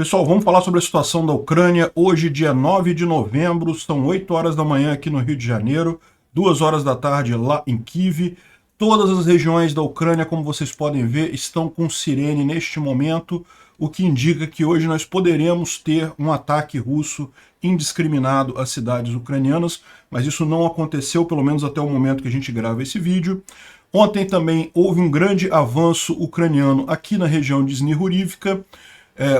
Pessoal, vamos falar sobre a situação da Ucrânia. Hoje, dia 9 de novembro, são 8 horas da manhã aqui no Rio de Janeiro, 2 horas da tarde lá em Kiev. Todas as regiões da Ucrânia, como vocês podem ver, estão com sirene neste momento, o que indica que hoje nós poderemos ter um ataque russo indiscriminado às cidades ucranianas, mas isso não aconteceu, pelo menos até o momento que a gente grava esse vídeo. Ontem também houve um grande avanço ucraniano aqui na região de Snihurivka.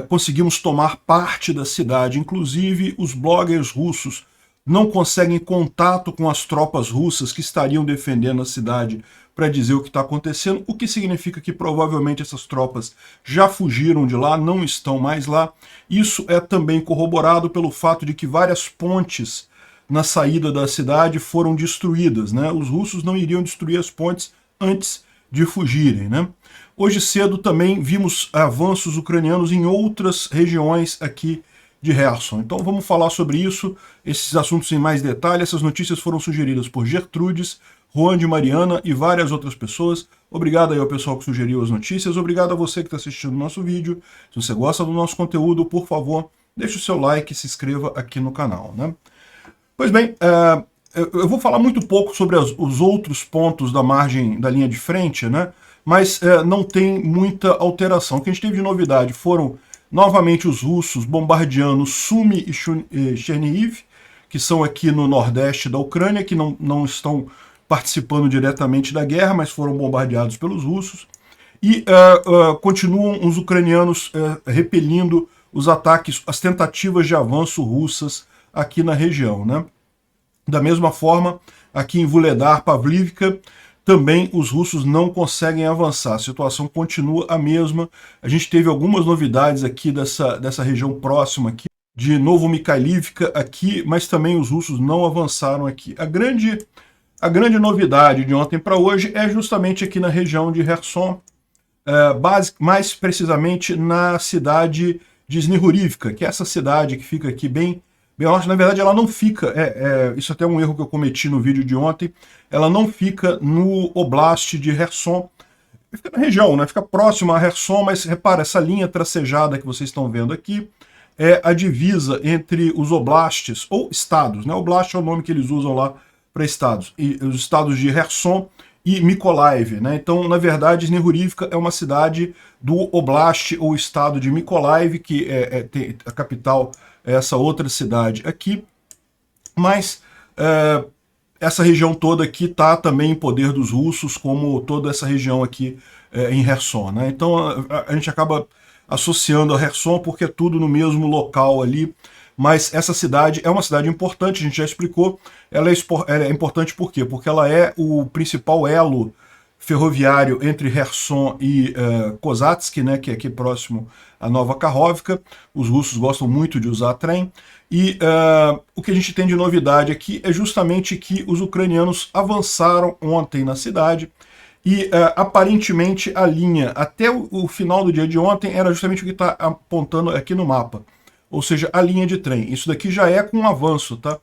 Conseguimos tomar parte da cidade, inclusive os bloggers russos não conseguem contato com as tropas russas que estariam defendendo a cidade para dizer o que está acontecendo, o que significa que provavelmente essas tropas já fugiram de lá, não estão mais lá. Isso é também corroborado pelo fato de que várias pontes na saída da cidade foram destruídas, né? Os russos não iriam destruir as pontes antes de fugirem, né? Hoje cedo também vimos avanços ucranianos em outras regiões aqui de Kherson. Então vamos falar sobre isso, esses assuntos em mais detalhe. Essas notícias foram sugeridas por Gertrudes, Juan de Mariana e várias outras pessoas. Obrigado aí ao pessoal que sugeriu as notícias. Obrigado a você que está assistindo o nosso vídeo. Se você gosta do nosso conteúdo, por favor, deixe o seu like e se inscreva aqui no canal, né? Pois bem, eu vou falar muito pouco sobre os outros pontos da margem da linha de frente, né? Mas não tem muita alteração. O que a gente teve de novidade foram, novamente, os russos bombardeando Sumy e Chernihiv, que são aqui no nordeste da Ucrânia, que não estão participando diretamente da guerra, mas foram bombardeados pelos russos. E continuam os ucranianos repelindo os ataques, as tentativas de avanço russas aqui na região, né? Da mesma forma, aqui em Vuhledar, Pavlivka, também os russos não conseguem avançar. A situação continua a mesma. A gente teve algumas novidades aqui dessa região próxima aqui, de Novomikhailivka aqui, mas também os russos não avançaram aqui. A grande novidade de ontem para hoje é justamente aqui na região de Kherson, mais precisamente na cidade de Snihurivka, que é essa cidade que fica aqui bem na verdade, ela não fica, isso até é um erro que eu cometi no vídeo de ontem, ela não fica no Oblast de Kherson, fica na região, né? Fica próxima a Kherson, mas repara, essa linha tracejada que vocês estão vendo aqui é a divisa entre os oblastes, ou estados, né? Oblast é o nome que eles usam lá para estados, e os estados de Kherson e Mykolaiv, né? Então, na verdade, Snihurivka é uma cidade do Oblast ou estado de Mykolaiv, que tem a capital essa outra cidade aqui, mas essa região toda aqui está também em poder dos russos, como toda essa região aqui em Kherson, né? Então a gente acaba associando a Kherson porque é tudo no mesmo local ali, mas essa cidade é uma cidade importante, a gente já explicou. Ela é importante por quê? Porque ela é o principal elo ferroviário entre Kherson e Kozatsk, né, que é aqui próximo a Nova Kakhovka. Os russos gostam muito de usar trem. E o que a gente tem de novidade aqui é justamente que os ucranianos avançaram ontem na cidade e aparentemente a linha até o final do dia de ontem era justamente o que está apontando aqui no mapa. Ou seja, a linha de trem. Isso daqui já é com um avanço, tá?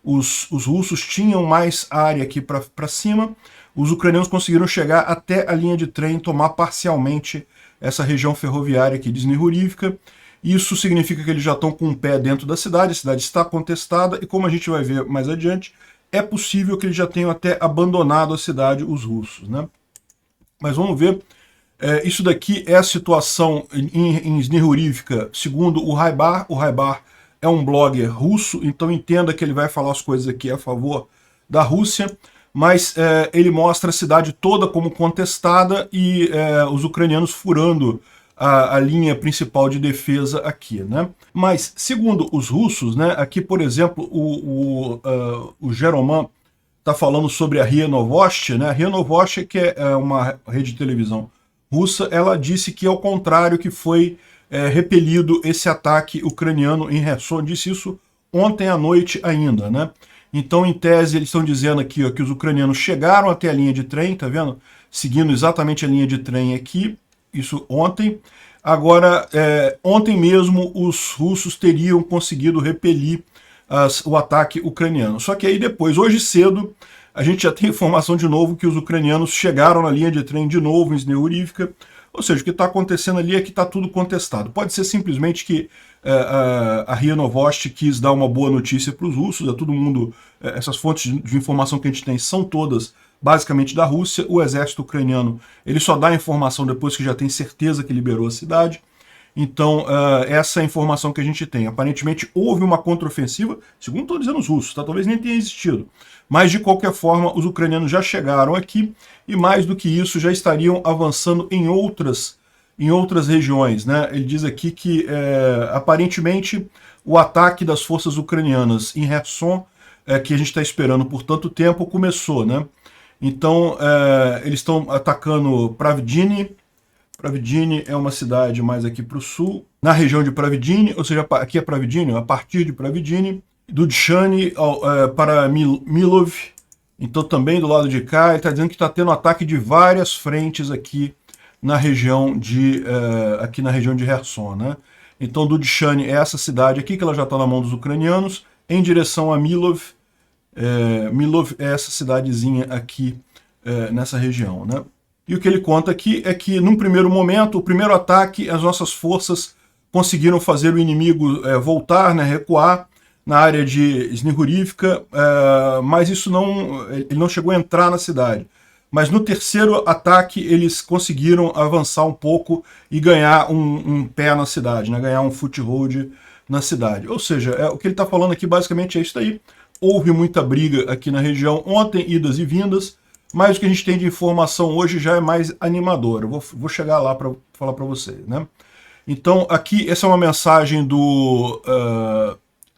Os russos tinham mais área aqui para cima. Os ucranianos conseguiram chegar até a linha de trem, tomar parcialmente essa região ferroviária aqui de Snihurivka. Isso significa que eles já estão com um pé dentro da cidade, a cidade está contestada, e como a gente vai ver mais adiante, é possível que eles já tenham até abandonado a cidade, os russos, né? Mas vamos ver, isso daqui é a situação em Snihurivka, segundo o Raibar. O Raibar é um blogger russo, então entenda que ele vai falar as coisas aqui a favor da Rússia, mas ele mostra a cidade toda como contestada e os ucranianos furando a linha principal de defesa aqui, né? Mas, segundo os russos, né, aqui, por exemplo, o Jeroman está falando sobre a RIA Novosti, né? A RIA Novosti, que é uma rede de televisão russa, ela disse que, ao contrário, que foi repelido esse ataque ucraniano em Kherson. Disse isso ontem à noite ainda, né? Então, em tese, eles estão dizendo aqui, ó, que os ucranianos chegaram até a linha de trem, tá vendo? Seguindo exatamente a linha de trem aqui, isso ontem. Agora, ontem mesmo, os russos teriam conseguido repelir o ataque ucraniano. Só que aí depois, hoje cedo, a gente já tem informação de novo que os ucranianos chegaram na linha de trem de novo em Snihurivka. Ou seja, o que está acontecendo ali é que está tudo contestado. Pode ser simplesmente que a RIA Novosti quis dar uma boa notícia para os russos, todo mundo, essas fontes de informação que a gente tem são todas basicamente da Rússia. O exército ucraniano ele só dá informação depois que já tem certeza que liberou a cidade. Então, essa é a informação que a gente tem. Aparentemente, houve uma contraofensiva, segundo estão dizendo os russos, tá? Talvez nem tenha existido. Mas, de qualquer forma, os ucranianos já chegaram aqui e, mais do que isso, já estariam avançando em outras regiões, né? Ele diz aqui que, aparentemente, o ataque das forças ucranianas em Kherson, que a gente está esperando por tanto tempo, começou, né? Então, eles estão atacando Pravdini. Pravdini é uma cidade mais aqui para o sul, na região de Pravdini, ou seja, aqui é Pravdini, a partir de Pravdini, do Dchany para Milov, então também do lado de cá, ele está dizendo que está tendo ataque de várias frentes aqui na região de Kherson, né? Então do Dchany é essa cidade aqui, que ela já está na mão dos ucranianos, em direção a Milov. Milov é essa cidadezinha aqui nessa região, né? E o que ele conta aqui é que, num primeiro momento, o primeiro ataque, as nossas forças conseguiram fazer o inimigo voltar, né, recuar na área de Snihurivka, mas ele não chegou a entrar na cidade. Mas no terceiro ataque, eles conseguiram avançar um pouco e ganhar um pé na cidade, né, ganhar um foothold na cidade. Ou seja, o que ele está falando aqui basicamente é isso aí. Houve muita briga aqui na região ontem, idas e vindas, mas o que a gente tem de informação hoje já é mais animador. Eu vou chegar lá para falar para vocês, né? Então, aqui, essa é uma mensagem do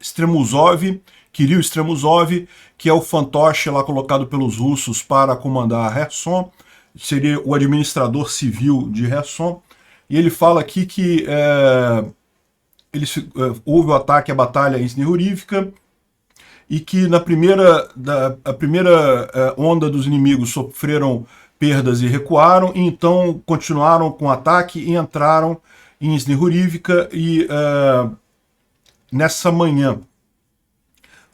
Stremuzov, Kirill Stremuzov, que é o fantoche lá colocado pelos russos para comandar Kherson, seria o administrador civil de Kherson, e ele fala aqui que houve o ataque à batalha em Snihurivka, e que na primeira onda dos inimigos sofreram perdas e recuaram, e então continuaram com o ataque e entraram em Snihurivka, e nessa manhã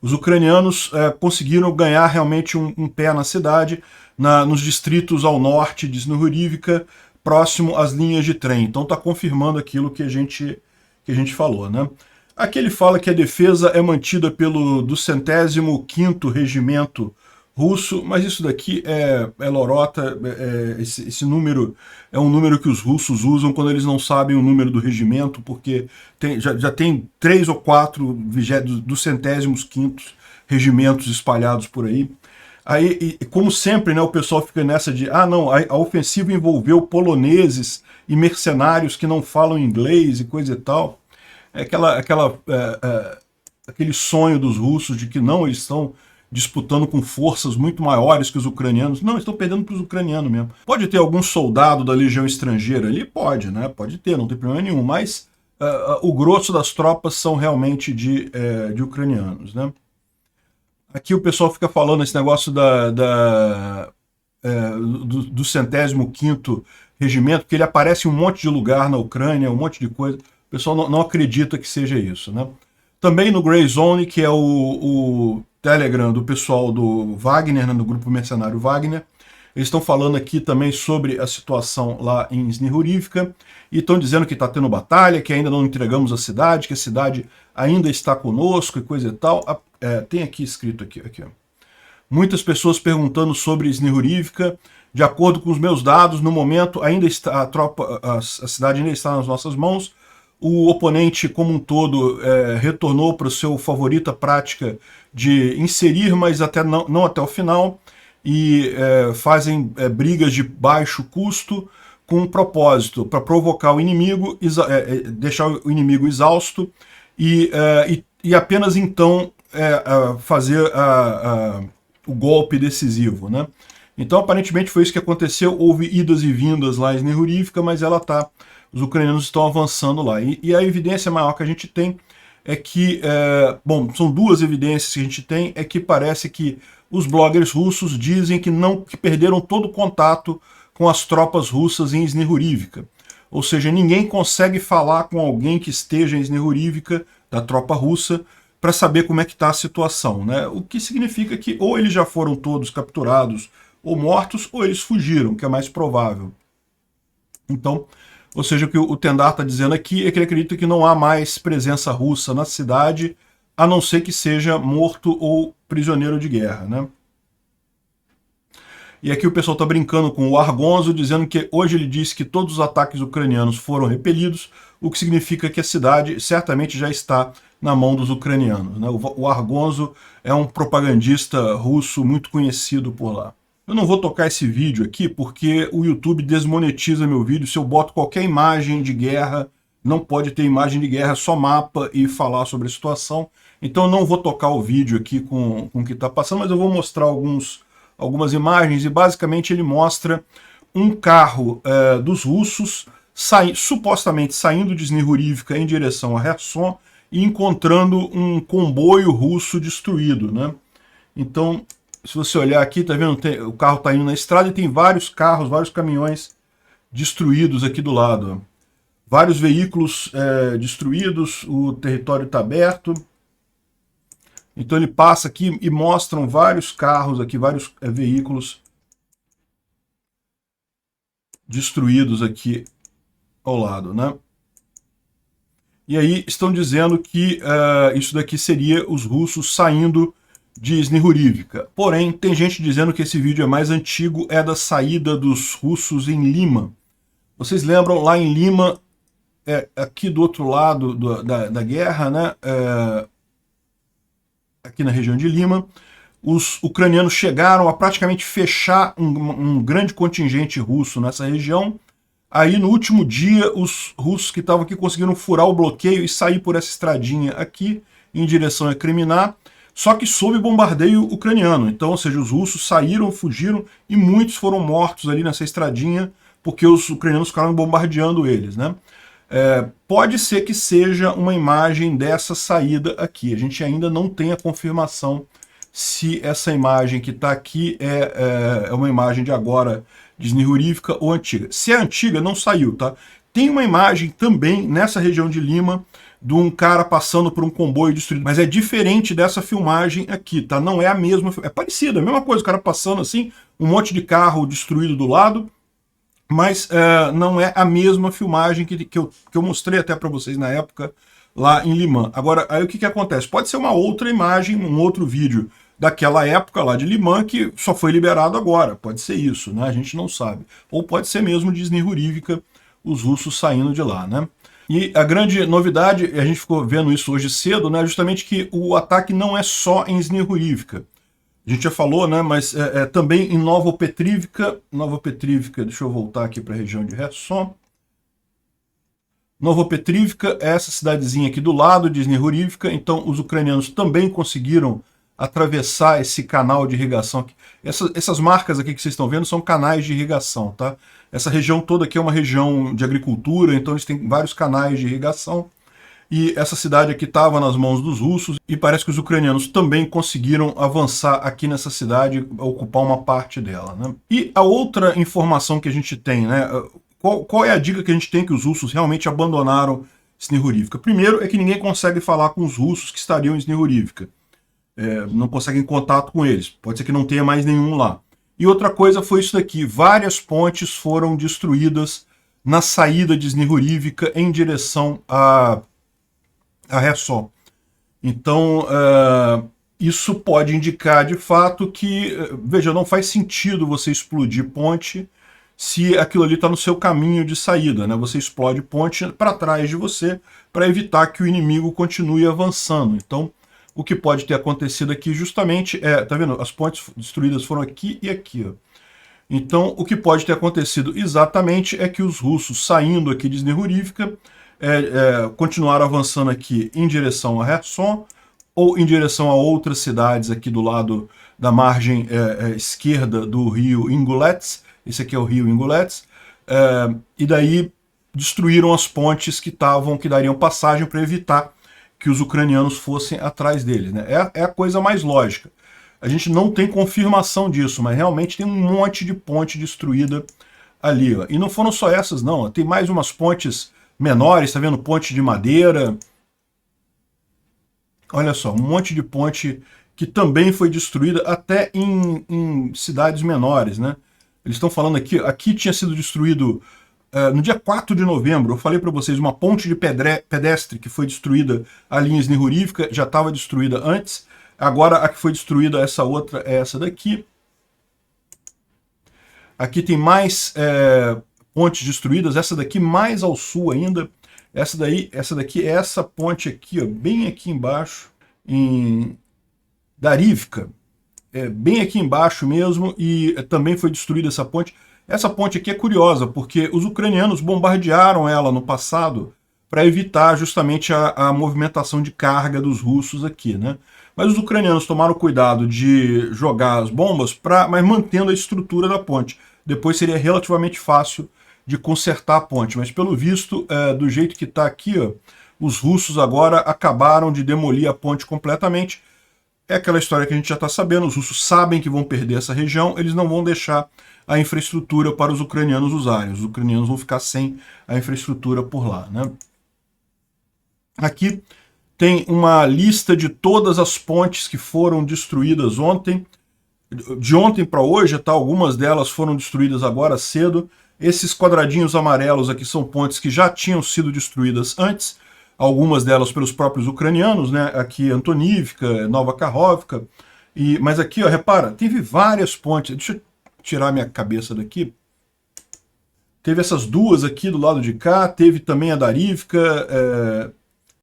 os ucranianos conseguiram ganhar realmente um pé na cidade, nos distritos ao norte de Snihurivka, próximo às linhas de trem. Então está confirmando aquilo que a gente falou, né? Aqui ele fala que a defesa é mantida pelo 205º Regimento Russo, mas isso daqui é lorota, esse número é um número que os russos usam quando eles não sabem o número do regimento, porque já tem 3 ou 4 205º regimentos espalhados por aí. Aí, como sempre, né, o pessoal fica nessa de, não, a ofensiva envolveu poloneses e mercenários que não falam inglês e coisa e tal. É aquele sonho dos russos de que não, eles estão disputando com forças muito maiores que os ucranianos. Não, eles estão perdendo para os ucranianos mesmo. Pode ter algum soldado da legião estrangeira ali? Pode, né? Pode ter, não tem problema nenhum. Mas o grosso das tropas são realmente de ucranianos, né? Aqui o pessoal fica falando esse negócio do 205º Regimento, porque ele aparece em um monte de lugar na Ucrânia, um monte de coisa. O pessoal não acredita que seja isso, né? Também no Grey Zone, que é o Telegram do pessoal do Wagner, né, do grupo mercenário Wagner, eles estão falando aqui também sobre a situação lá em Snihurivka, e estão dizendo que está tendo batalha, que ainda não entregamos a cidade, que a cidade ainda está conosco e coisa e tal. Tem aqui escrito aqui, ó. Muitas pessoas perguntando sobre Snihurivka. De acordo com os meus dados, no momento ainda está a cidade ainda está nas nossas mãos. O oponente, como um todo, retornou para a sua favorita prática de inserir, mas não até o final, e fazem brigas de baixo custo com um propósito, para provocar o inimigo, deixar o inimigo exausto, e apenas então fazer o golpe decisivo, né? Então, aparentemente, foi isso que aconteceu. Houve idas e vindas lá em Snihurivka, mas os ucranianos estão avançando lá. E a evidência maior que a gente tem é que, são duas evidências que a gente tem, é que parece que os bloggers russos dizem que perderam todo o contato com as tropas russas em Snihurivka. Ou seja, ninguém consegue falar com alguém que esteja em Snihurivka, da tropa russa, para saber como é que está a situação, né? O que significa que ou eles já foram todos capturados ou mortos, ou eles fugiram, que é mais provável. Então, ou seja, o que o Tendar está dizendo aqui é que ele acredita que não há mais presença russa na cidade, a não ser que seja morto ou prisioneiro de guerra, né? E aqui o pessoal está brincando com o Argonzo, dizendo que hoje ele disse que todos os ataques ucranianos foram repelidos, o que significa que a cidade certamente já está na mão dos ucranianos, né? O Argonzo é um propagandista russo muito conhecido por lá. Eu não vou tocar esse vídeo aqui porque o YouTube desmonetiza meu vídeo. Se eu boto qualquer imagem de guerra, não pode ter imagem de guerra, só mapa e falar sobre a situação. Então eu não vou tocar o vídeo aqui com o que está passando, mas eu vou mostrar algumas imagens, e basicamente ele mostra um carro dos russos supostamente saindo de Snihurivka em direção a Kherson e encontrando um comboio russo destruído, né? Então, se você olhar aqui, tá vendo? O carro está indo na estrada e tem vários carros, vários caminhões destruídos aqui do lado. Ó. Vários veículos destruídos, o território está aberto. Então ele passa aqui e mostram vários carros aqui, vários veículos destruídos aqui ao lado, né? E aí estão dizendo que isso daqui seria os russos saindo de Snihurivka. Porém, tem gente dizendo que esse vídeo é mais antigo, é da saída dos russos em Lima. Vocês lembram, lá em Lima, aqui do outro lado da guerra, né? Aqui na região de Lima, os ucranianos chegaram a praticamente fechar um grande contingente russo nessa região. Aí, no último dia, os russos que estavam aqui conseguiram furar o bloqueio e sair por essa estradinha aqui, em direção a Kriminá, só que sob bombardeio ucraniano. Então, ou seja, os russos saíram, fugiram, e muitos foram mortos ali nessa estradinha, porque os ucranianos ficaram bombardeando eles, né? Pode ser que seja uma imagem dessa saída aqui. A gente ainda não tem a confirmação se essa imagem que está aqui é uma imagem de agora, de Snihurivka, ou antiga. Se é antiga, não saiu, tá? Tem uma imagem também nessa região de Lima, de um cara passando por um comboio destruído, mas é diferente dessa filmagem aqui, tá? Não é a mesma, é parecida, a mesma coisa, o cara passando assim, um monte de carro destruído do lado, mas não é a mesma filmagem que eu mostrei até para vocês na época, lá em Limã. Agora, aí o que acontece? Pode ser uma outra imagem, um outro vídeo daquela época lá de Limã, que só foi liberado agora. Pode ser isso, né? A gente não sabe. Ou pode ser mesmo de Snihurivka, os russos saindo de lá, né? E a grande novidade, a gente ficou vendo isso hoje cedo, né? Justamente que o ataque não é só em Snihurivka. A gente já falou, né? Mas também em Novopetrivka. Novopetrivka, deixa eu voltar aqui para a região de Kherson. Novopetrivka é essa cidadezinha aqui do lado de Snihurivka. Então os ucranianos também conseguiram atravessar esse canal de irrigação. Essas marcas aqui que vocês estão vendo são canais de irrigação, tá? Essa região toda aqui é uma região de agricultura, então eles têm vários canais de irrigação. E essa cidade aqui estava nas mãos dos russos, e parece que os ucranianos também conseguiram avançar aqui nessa cidade, ocupar uma parte dela, né? E a outra informação que a gente tem, né? Qual é a dica que a gente tem que os russos realmente abandonaram Snihurivka? Primeiro é que ninguém consegue falar com os russos que estariam em Snihurivka. Não conseguem contato com eles. Pode ser que não tenha mais nenhum lá. E outra coisa foi isso daqui. Várias pontes foram destruídas na saída de Snihurivka em direção a Kherson. Então, isso pode indicar de fato que, veja, não faz sentido você explodir ponte se aquilo ali está no seu caminho de saída, né? Você explode ponte para trás de você para evitar que o inimigo continue avançando. Então, o que pode ter acontecido aqui justamente tá vendo? As pontes destruídas foram aqui e aqui, ó. Então, o que pode ter acontecido exatamente é que os russos, saindo aqui de Snihurivka, continuaram avançando aqui em direção a Kherson, ou em direção a outras cidades aqui do lado da margem esquerda do rio Ingulets. Esse aqui é o rio Ingulets. E daí destruíram as pontes que dariam passagem para evitar que os ucranianos fossem atrás deles, né? É a coisa mais lógica. A gente não tem confirmação disso, mas realmente tem um monte de ponte destruída ali, ó. E não foram só essas, não. Tem mais umas pontes menores, tá vendo? Ponte de madeira. Olha só, um monte de ponte que também foi destruída até em cidades menores, né? Eles estão falando aqui tinha sido destruído no dia 4 de novembro, eu falei para vocês uma ponte de pedestre que foi destruída ali em Snihurivka, já estava destruída antes. Agora a que foi destruída, essa outra, é essa daqui. Aqui tem mais pontes destruídas, essa daqui mais ao sul ainda. Essa daqui é essa ponte aqui, ó, bem aqui embaixo, em Darivka. Bem aqui embaixo mesmo, e também foi destruída essa ponte. Essa ponte aqui é curiosa, porque os ucranianos bombardearam ela no passado para evitar justamente a movimentação de carga dos russos aqui, né? Mas os ucranianos tomaram cuidado de jogar as bombas, mas mantendo a estrutura da ponte. Depois seria relativamente fácil de consertar a ponte, mas pelo visto, do jeito que está aqui, ó, os russos agora acabaram de demolir a ponte completamente. É aquela história que a gente já está sabendo, os russos sabem que vão perder essa região, eles não vão deixar a infraestrutura para os ucranianos usarem. Os ucranianos vão ficar sem a infraestrutura por lá, né? Aqui tem uma lista de todas as pontes que foram destruídas ontem. De ontem para hoje, tá? Algumas delas foram destruídas agora cedo. Esses quadradinhos amarelos aqui são pontes que já tinham sido destruídas antes, algumas delas pelos próprios ucranianos, né? Aqui Antonivka, Nova Kakhovka. Mas aqui, ó, repara, teve várias pontes. Deixa eu tirar minha cabeça daqui. Teve essas duas aqui do lado de cá, teve também a Darivka,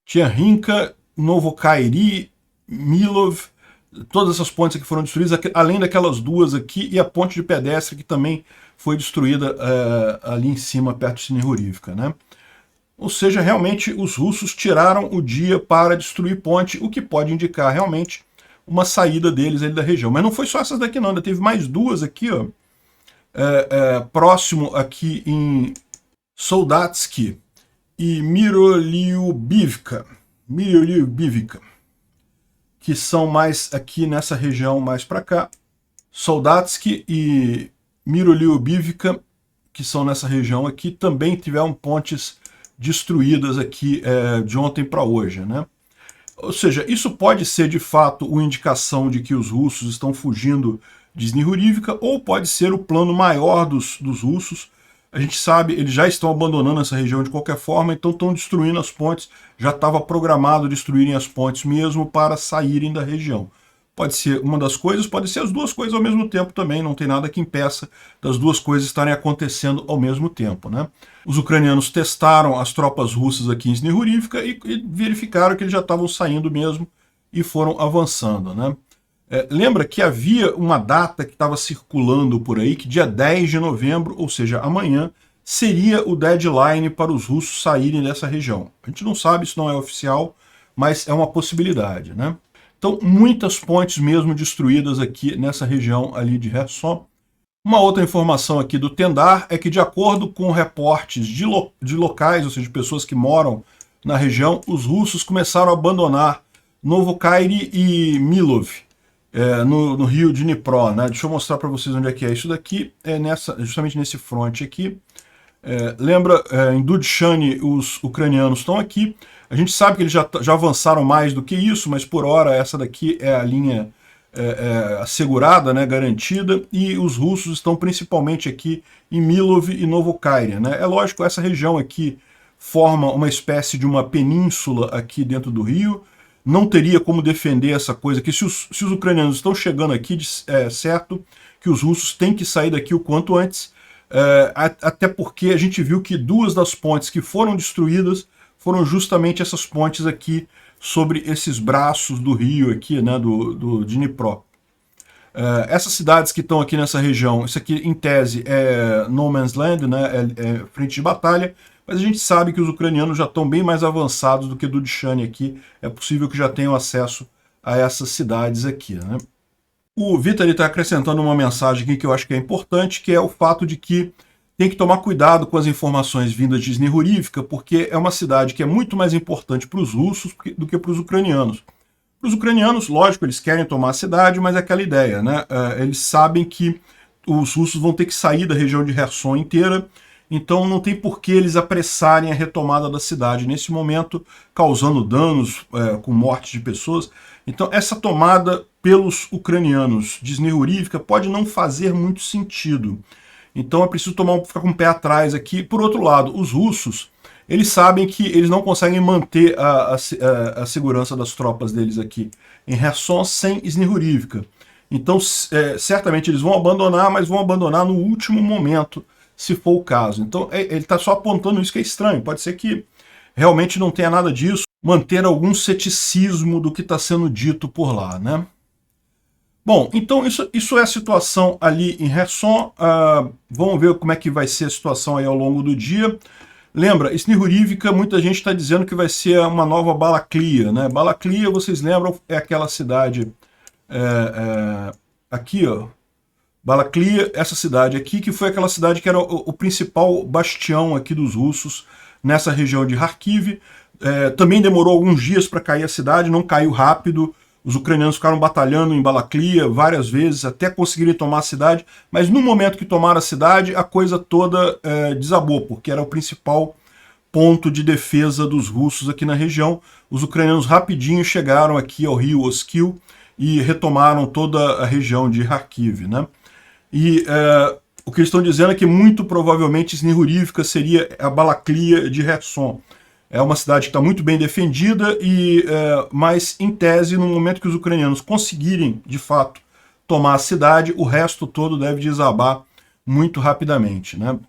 Tcherhinka, Novokairi, Milov. Todas essas pontes aqui foram destruídas, além daquelas duas aqui, e a ponte de pedestre que também foi destruída ali em cima, perto de Snihurivka, né? Ou seja, realmente os russos tiraram o dia para destruir ponte, o que pode indicar realmente uma saída deles ali da região. Mas não foi só essas daqui não, ainda teve mais duas aqui, ó, próximo aqui em Soldatsky e Miroliubivka, que são mais aqui nessa região mais para cá. Soldatsky e Miroliubivka, que são nessa região aqui, também tiveram pontes destruídas aqui de ontem para hoje, né? Ou seja, isso pode ser de fato uma indicação de que os russos estão fugindo de Snihurivka, ou pode ser o plano maior dos russos. A gente sabe, eles já estão abandonando essa região de qualquer forma, então estão destruindo as pontes. Já estava programado destruírem as pontes mesmo para saírem da região. Pode ser uma das coisas, pode ser as duas coisas ao mesmo tempo também, não tem nada que impeça das duas coisas estarem acontecendo ao mesmo tempo, né? Os ucranianos testaram as tropas russas aqui em Snihurivka e verificaram que eles já estavam saindo mesmo e foram avançando, né? Lembra que havia uma data que estava circulando por aí, que dia 10 de novembro, ou seja, amanhã, seria o deadline para os russos saírem dessa região. A gente não sabe, isso não é oficial, mas é uma possibilidade, né? Então, muitas pontes mesmo destruídas aqui nessa região ali de Kherson. Uma outra informação aqui do Tendar é que, de acordo com reportes de locais, ou seja, de pessoas que moram na região, os russos começaram a abandonar Novokairi e Milov, no rio de Dnipro, né? Deixa eu mostrar para vocês onde é que é. Isso daqui é justamente nesse fronte aqui. Lembra, em Dudchany os ucranianos estão aqui. A gente sabe que eles já avançaram mais do que isso, mas por hora essa daqui é a linha assegurada, né, garantida, e os russos estão principalmente aqui em Milov e Novokairi, né? É lógico, essa região aqui forma uma espécie de uma península aqui dentro do rio. Não teria como defender essa coisa, que se os ucranianos estão chegando aqui, é certo que os russos têm que sair daqui o quanto antes, até porque a gente viu que duas das pontes que foram destruídas foram justamente essas pontes aqui sobre esses braços do rio aqui, né, do Dnipro. Essas cidades que estão aqui nessa região, isso aqui em tese é no man's land, né, é frente de batalha, mas a gente sabe que os ucranianos já estão bem mais avançados do que Dudchany aqui, é possível que já tenham acesso a essas cidades aqui, né? O Vitor está acrescentando uma mensagem aqui que eu acho que é importante, que é o fato de que tem que tomar cuidado com as informações vindas de Snihurivka, porque é uma cidade que é muito mais importante para os russos do que para os ucranianos. Para os ucranianos, lógico, eles querem tomar a cidade, mas é aquela ideia, né? Eles sabem que os russos vão ter que sair da região de Kherson inteira, então não tem por que eles apressarem a retomada da cidade nesse momento, causando danos, com morte de pessoas. Então essa tomada pelos ucranianos de Snihurivka pode não fazer muito sentido. Então é preciso ficar com o pé atrás aqui. Por outro lado, os russos, eles sabem que eles não conseguem manter a segurança das tropas deles aqui em Kherson sem Snihurivka. Então, certamente eles vão abandonar, mas vão abandonar no último momento, se for o caso. Então, ele está só apontando isso que é estranho. Pode ser que realmente não tenha nada disso, manter algum ceticismo do que está sendo dito por lá, né? Bom, então isso é a situação ali em Kherson. Vamos ver como é que vai ser a situação aí ao longo do dia. Lembra, Snihurivka, muita gente está dizendo que vai ser uma nova Balaklia, né? Balaklia, vocês lembram, é aquela cidade aqui, ó. Balaklia, essa cidade aqui, que foi aquela cidade que era o principal bastião aqui dos russos nessa região de Kharkiv. Também demorou alguns dias para cair a cidade, não caiu rápido. Os ucranianos ficaram batalhando em Balaklia várias vezes até conseguirem tomar a cidade, mas no momento que tomaram a cidade, a coisa toda desabou, porque era o principal ponto de defesa dos russos aqui na região. Os ucranianos rapidinho chegaram aqui ao rio Oskil e retomaram toda a região de Kharkiv, né? E o que eles estão dizendo é que muito provavelmente Snihurivka seria a Balaklia de Kherson. É uma cidade que está muito bem defendida, mas em tese, no momento que os ucranianos conseguirem, de fato, tomar a cidade, o resto todo deve desabar muito rapidamente, né?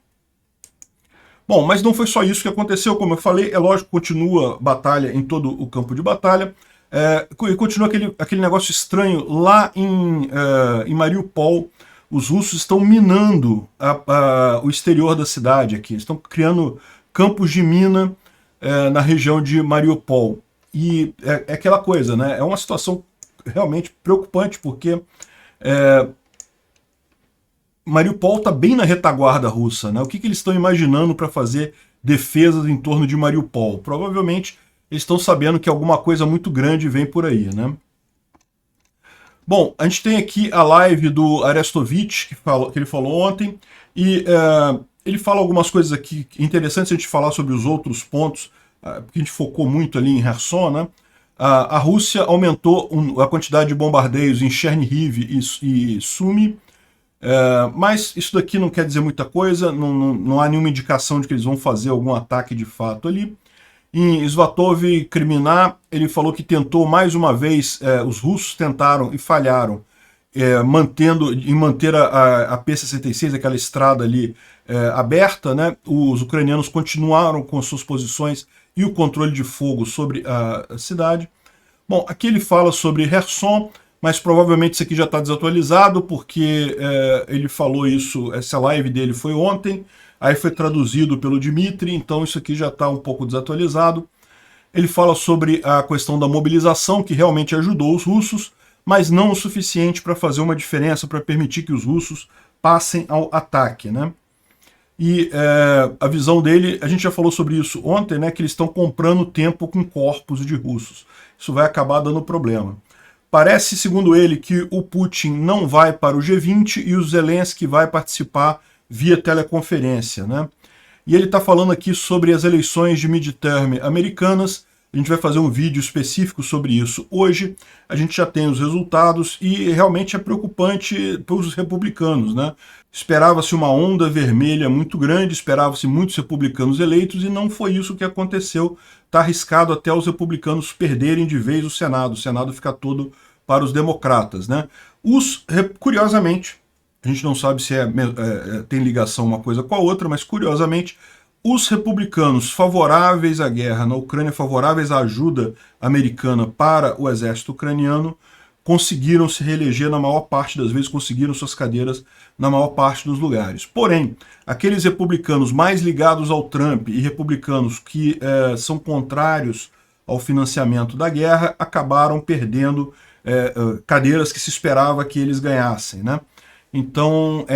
Bom, mas não foi só isso que aconteceu, como eu falei, é lógico, continua batalha em todo o campo de batalha, e continua aquele negócio estranho lá em Mariupol. Os russos estão minando o exterior da cidade aqui, estão criando campos de mina na região de Mariupol. E é aquela coisa, né? É uma situação realmente preocupante, porque Mariupol está bem na retaguarda russa, né? O que eles estão imaginando para fazer defesas em torno de Mariupol? Provavelmente eles estão sabendo que alguma coisa muito grande vem por aí, né? Bom, a gente tem aqui a live do Arestovich, que ele falou ontem, e ele fala algumas coisas aqui interessantes a gente falar sobre os outros pontos, porque a gente focou muito ali em Kherson, né? A Rússia aumentou a quantidade de bombardeios em Chernihiv e Sumy, mas isso daqui não quer dizer muita coisa, não há nenhuma indicação de que eles vão fazer algum ataque de fato ali. Em Svatov Kriminá, ele falou que tentou mais uma vez, os russos tentaram e falharam, manter a P-66, aquela estrada ali aberta, né? Os ucranianos continuaram com suas posições e o controle de fogo sobre a cidade. Bom, aqui ele fala sobre Kherson, mas provavelmente isso aqui já está desatualizado, porque ele falou isso, essa live dele foi ontem, aí foi traduzido pelo Dmitry, então isso aqui já está um pouco desatualizado. Ele fala sobre a questão da mobilização, que realmente ajudou os russos, mas não o suficiente para fazer uma diferença, para permitir que os russos passem ao ataque, né? E a visão dele, a gente já falou sobre isso ontem, né, que eles estão comprando tempo com corpos de russos. Isso vai acabar dando problema. Parece, segundo ele, que o Putin não vai para o G20 e o Zelensky vai participar via teleconferência, né? E ele está falando aqui sobre as eleições de midterm americanas. A gente vai fazer um vídeo específico sobre isso hoje. A gente já tem os resultados e realmente é preocupante para os republicanos, né? Esperava-se uma onda vermelha muito grande, esperava-se muitos republicanos eleitos e não foi isso que aconteceu. Está arriscado até os republicanos perderem de vez o Senado fica todo para os democratas, né? Curiosamente, a gente não sabe se tem ligação uma coisa com a outra, mas curiosamente, os republicanos favoráveis à guerra na Ucrânia, favoráveis à ajuda americana para o exército ucraniano, conseguiram se reeleger na maior parte das vezes, conseguiram suas cadeiras na maior parte dos lugares. Porém, aqueles republicanos mais ligados ao Trump e republicanos que são contrários ao financiamento da guerra acabaram perdendo cadeiras que se esperava que eles ganhassem, né? Então,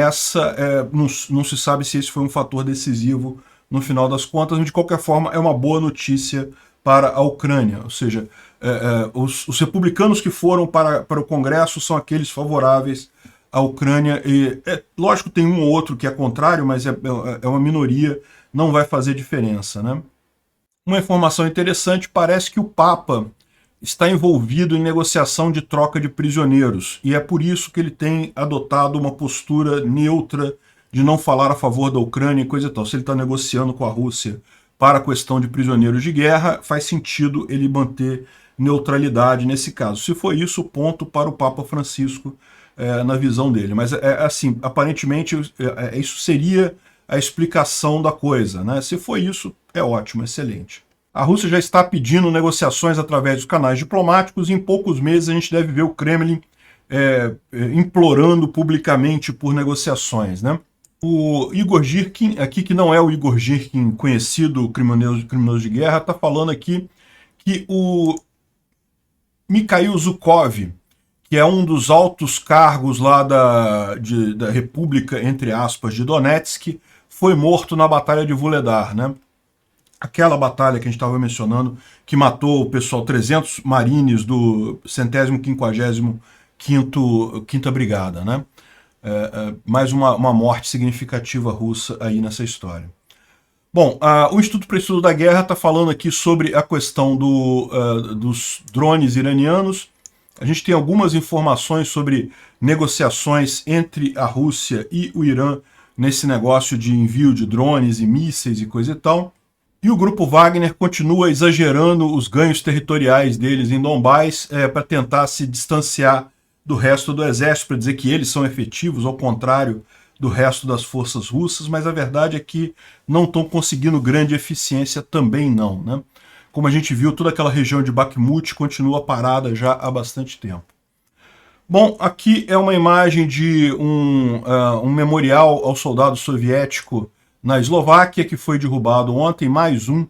não se sabe se esse foi um fator decisivo no final das contas, mas de qualquer forma é uma boa notícia para a Ucrânia. Ou seja, os republicanos que foram para o Congresso são aqueles favoráveis à Ucrânia. E, lógico, tem um ou outro que é contrário, mas é uma minoria, não vai fazer diferença, né? Uma informação interessante, parece que o Papa está envolvido em negociação de troca de prisioneiros, e é por isso que ele tem adotado uma postura neutra de não falar a favor da Ucrânia e coisa e tal. Se ele está negociando com a Rússia para a questão de prisioneiros de guerra, faz sentido ele manter neutralidade nesse caso. Se for isso, ponto para o Papa Francisco na visão dele. Mas, assim, aparentemente, isso seria a explicação da coisa, né? Se for isso, é ótimo, excelente. A Rússia já está pedindo negociações através dos canais diplomáticos e em poucos meses a gente deve ver o Kremlin implorando publicamente por negociações, né? O Igor Girkin, aqui que não é o Igor Girkin conhecido criminoso de guerra, está falando aqui que o Mikhail Zhukov, que é um dos altos cargos lá da República, entre aspas, de Donetsk, foi morto na Batalha de Vuhledar, né? Aquela batalha que a gente estava mencionando, que matou o pessoal, 300 marines do 155ª Brigada, né? Mais uma morte significativa russa aí nessa história. Bom, o Instituto para o Estudo da Guerra está falando aqui sobre a questão dos drones iranianos. A gente tem algumas informações sobre negociações entre a Rússia e o Irã nesse negócio de envio de drones e mísseis e coisa e tal. E o grupo Wagner continua exagerando os ganhos territoriais deles em Donbás para tentar se distanciar do resto do exército, para dizer que eles são efetivos, ao contrário do resto das forças russas, mas a verdade é que não estão conseguindo grande eficiência também não, né? Como a gente viu, toda aquela região de Bakhmut continua parada já há bastante tempo. Bom, aqui é uma imagem de um memorial ao soldado soviético na Eslováquia, que foi derrubado ontem, mais um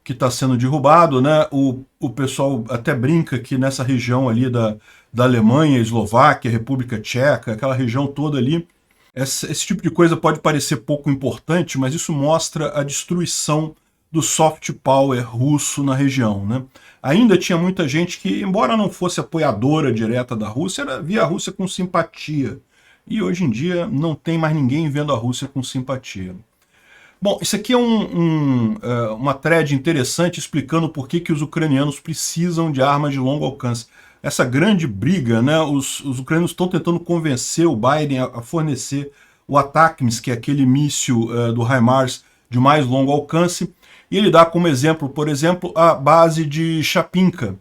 que está sendo derrubado, né? O pessoal até brinca que nessa região ali da Alemanha, Eslováquia, República Tcheca, aquela região toda ali, esse tipo de coisa pode parecer pouco importante, mas isso mostra a destruição do soft power russo na região, né? Ainda tinha muita gente que, embora não fosse apoiadora direta da Rússia, via a Rússia com simpatia. E hoje em dia não tem mais ninguém vendo a Rússia com simpatia. Bom, isso aqui é uma thread interessante explicando por que os ucranianos precisam de armas de longo alcance. Essa grande briga, né, os ucranianos estão tentando convencer o Biden a fornecer o ATACMS, que é aquele míssil do HIMARS de mais longo alcance, e ele dá como exemplo, por exemplo, a base de Chapinka.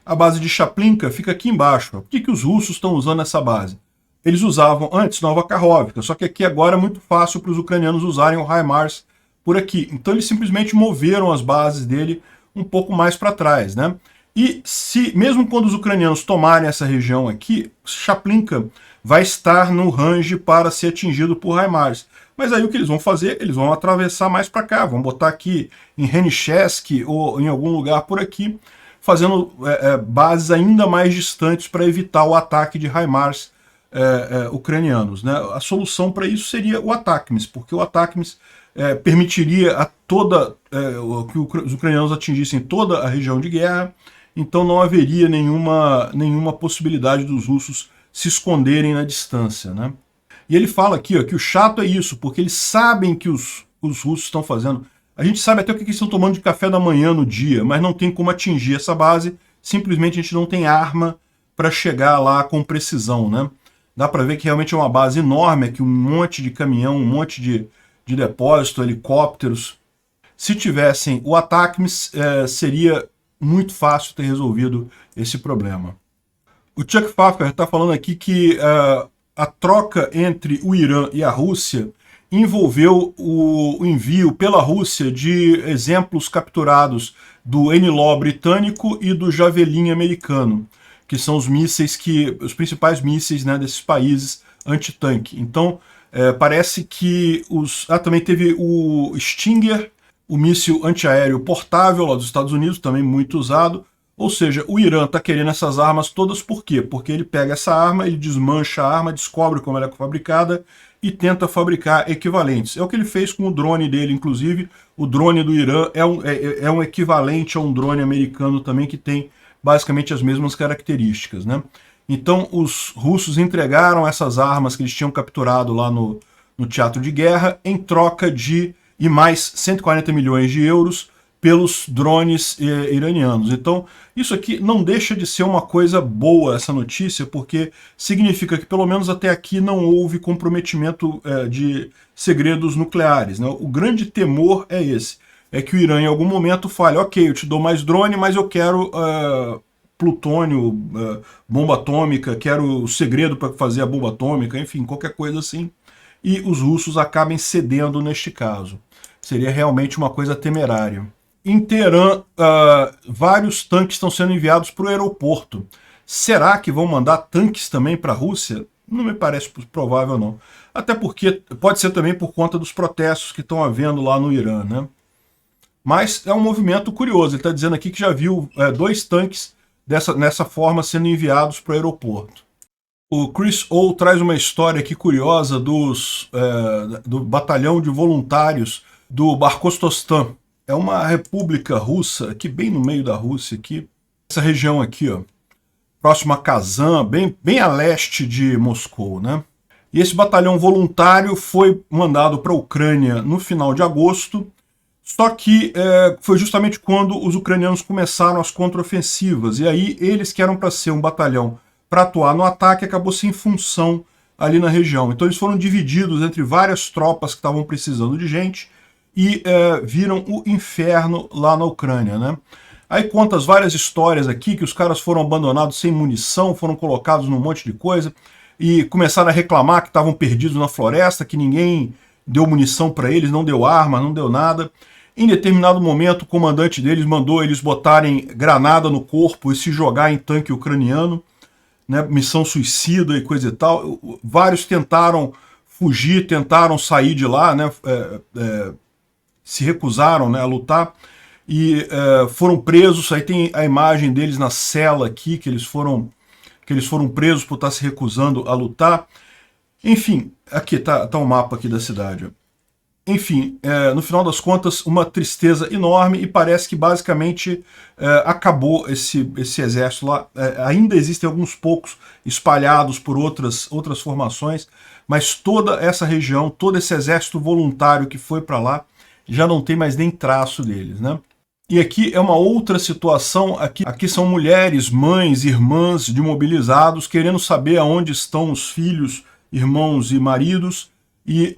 A base de Chapinka fica aqui embaixo. Por que os russos estão usando essa base? Eles usavam antes Nova Kakhovka, só que aqui agora é muito fácil para os ucranianos usarem o HIMARS por aqui. Então eles simplesmente moveram as bases dele um pouco mais para trás, né? E mesmo quando os ucranianos tomarem essa região aqui, Chapinka vai estar no range para ser atingido por HIMARS. Mas aí o que eles vão fazer? Eles vão atravessar mais para cá, vão botar aqui em Henichesk ou em algum lugar por aqui, fazendo bases ainda mais distantes para evitar o ataque de HIMARS ucranianos, né? A solução para isso seria o ATACMS, porque o ATACMS permitiria que os ucranianos atingissem toda a região de guerra, então não haveria nenhuma possibilidade dos russos se esconderem na distância, né? E ele fala aqui que o chato é isso, porque eles sabem que os russos estão fazendo. A gente sabe até o que eles estão tomando de café da manhã no dia, mas não tem como atingir essa base, simplesmente a gente não tem arma para chegar lá com precisão, né? Dá para ver que realmente é uma base enorme, aqui um monte de caminhão, um monte de depósito, helicópteros. Se tivessem o ATACMS, seria muito fácil ter resolvido esse problema. O Chuck Pfeffer está falando aqui que a troca entre o Irã e a Rússia envolveu o envio pela Rússia de exemplos capturados do NLAW britânico e do Javelin americano, que são os principais mísseis, né, desses países antitanque. Então, parece que também teve o Stinger, o míssil antiaéreo portável lá dos Estados Unidos, também muito usado. Ou seja, o Irã está querendo essas armas todas por quê? Porque ele pega essa arma, ele desmancha a arma, descobre como ela é fabricada e tenta fabricar equivalentes. É o que ele fez com o drone dele, inclusive. O drone do Irã é um equivalente a um drone americano também, que tem basicamente as mesmas características, né? Então os russos entregaram essas armas que eles tinham capturado lá no teatro de guerra em troca de mais 140 milhões de euros pelos drones iranianos. Então, isso aqui não deixa de ser uma coisa boa, essa notícia, porque significa que, pelo menos até aqui, não houve comprometimento de segredos nucleares, né? O grande temor é esse, é que o Irã, em algum momento, fale, ok, eu te dou mais drone, mas eu quero plutônio, bomba atômica, quero o segredo para fazer a bomba atômica, enfim, qualquer coisa assim, e os russos acabem cedendo neste caso. Seria realmente uma coisa temerária. Em Teherã, vários tanques estão sendo enviados para o aeroporto. Será que vão mandar tanques também para a Rússia? Não me parece provável, não. Até porque pode ser também por conta dos protestos que estão havendo lá no Irã, né? Mas é um movimento curioso. Ele está dizendo aqui que já viu 2 tanques nessa forma sendo enviados para o aeroporto. O Chris O traz uma história aqui curiosa do batalhão de voluntários do Barkostostan. É uma república russa, aqui bem no meio da Rússia, aqui. Essa região aqui, ó, próximo a Kazan, bem a leste de Moscou, né? E esse batalhão voluntário foi mandado para a Ucrânia no final de agosto, só que foi justamente quando os ucranianos começaram as contraofensivas, e aí eles que eram para ser um batalhão para atuar no ataque, acabou sem função ali na região. Então eles foram divididos entre várias tropas que estavam precisando de gente, e viram o inferno lá na Ucrânia, né? Aí conta as várias histórias aqui, que os caras foram abandonados sem munição, foram colocados num monte de coisa, e começaram a reclamar que estavam perdidos na floresta, que ninguém deu munição para eles, não deu arma, não deu nada. Em determinado momento, o comandante deles mandou eles botarem granada no corpo e se jogar em tanque ucraniano, né? Missão suicida e coisa e tal. Vários tentaram fugir, tentaram sair de lá, né? Se recusaram, né, a lutar, e foram presos. Aí tem a imagem deles na cela aqui, que eles foram presos por estar se recusando a lutar. Enfim, aqui tá um mapa aqui da cidade. Enfim, no final das contas, uma tristeza enorme, e parece que basicamente acabou esse exército lá. Ainda existem alguns poucos espalhados por outras formações, mas toda essa região, todo esse exército voluntário que foi para lá, já não tem mais nem traço deles, né? E aqui é uma outra situação, aqui são mulheres, mães, irmãs de mobilizados, querendo saber aonde estão os filhos, irmãos e maridos, e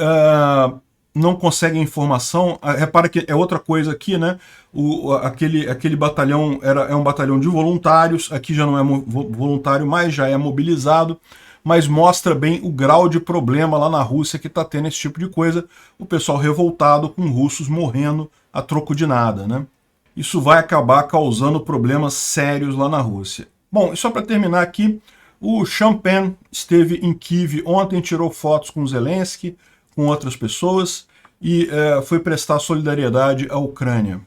não conseguem informação. Repara que é outra coisa aqui, né? Aquele batalhão é um batalhão de voluntários, aqui já não é voluntário mais, já é mobilizado, mas mostra bem o grau de problema lá na Rússia que está tendo esse tipo de coisa, o pessoal revoltado com russos morrendo a troco de nada, né? Isso vai acabar causando problemas sérios lá na Rússia. Bom, e só para terminar aqui, o Sean Penn esteve em Kiev ontem, tirou fotos com Zelensky, com outras pessoas, e foi prestar solidariedade à Ucrânia.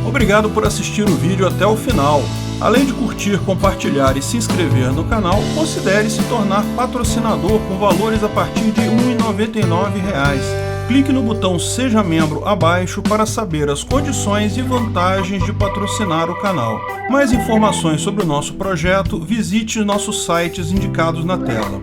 Obrigado por assistir o vídeo até o final. Além de curtir, compartilhar e se inscrever no canal, considere se tornar patrocinador com valores a partir de R$ 1,99. Clique no botão Seja Membro abaixo para saber as condições e vantagens de patrocinar o canal. Mais informações sobre o nosso projeto, visite nossos sites indicados na tela.